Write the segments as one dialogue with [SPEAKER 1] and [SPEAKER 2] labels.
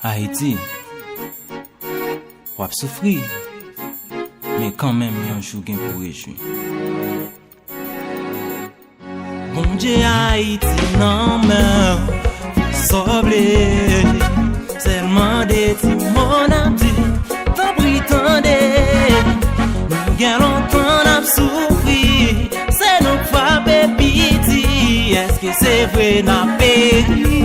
[SPEAKER 1] Haïti, wap souffrir, mais quand même yon jour gen pour réjouir. Bon Dieu Haïti nan men, soble, seulement des petits mon abdi, t'en prie tande, nous gen longtemps n'a souffrir, c'est nous frappe piti, est-ce que c'est vrai n'a péri?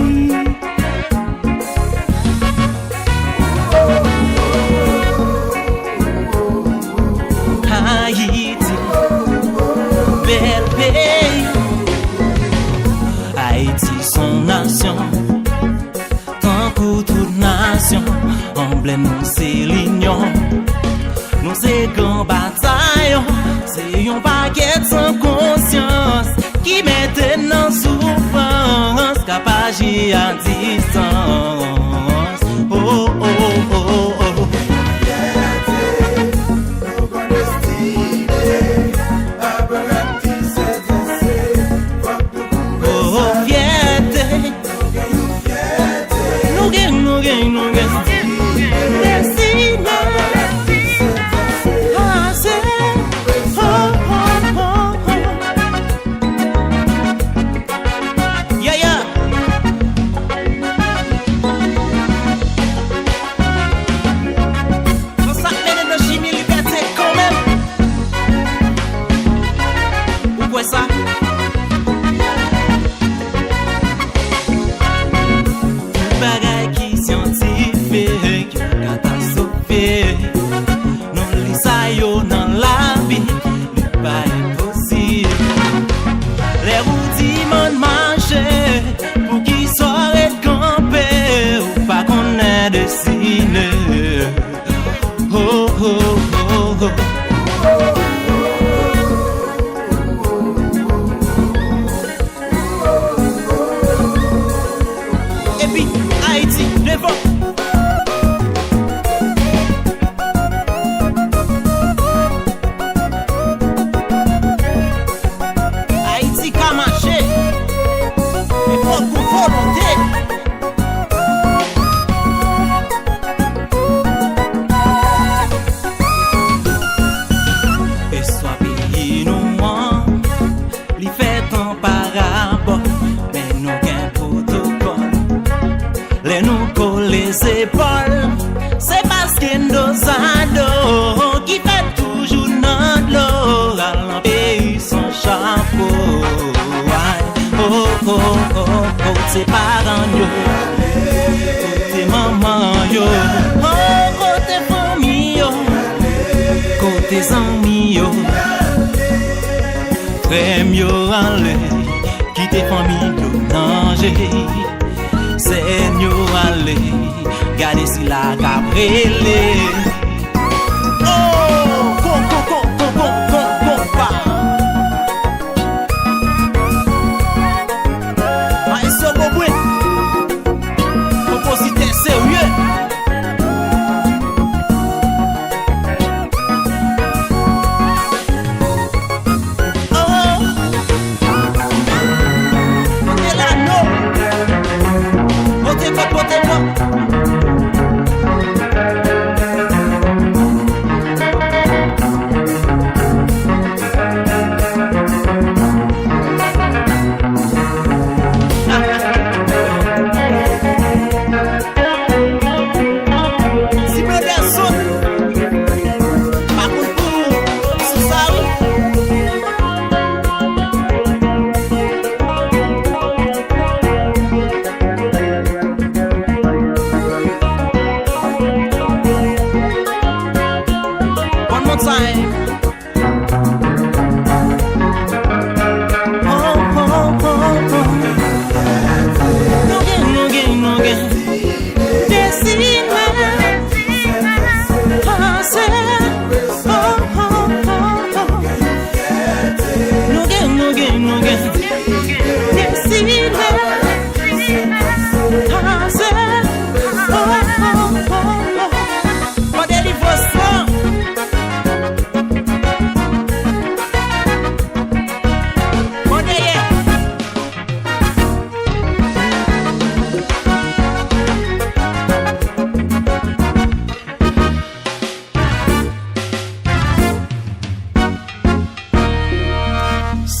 [SPEAKER 1] Haïti, bel pays. Haïti, son nation, tant que toute nation, emblème nous c'est l'union, nous c'est grand bataillon, c'est un paquet sans conscience qui mette dans souffrance, capable à distance. Oh oh oh oh oh.
[SPEAKER 2] C'est parce que nos ados qui fait toujours notre l'eau à pays son chapeau. Oh oh oh oh, c'est parents yo, côté maman yo, oh côté famille yo, côté amis yo, frère yo allez, quitter famille yo danger. Seigneur allez, gardez si la cabrele. Oh, pa. Maestro Boboué, compositeur sérieux.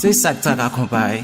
[SPEAKER 1] C'est ça que t'as accompagné.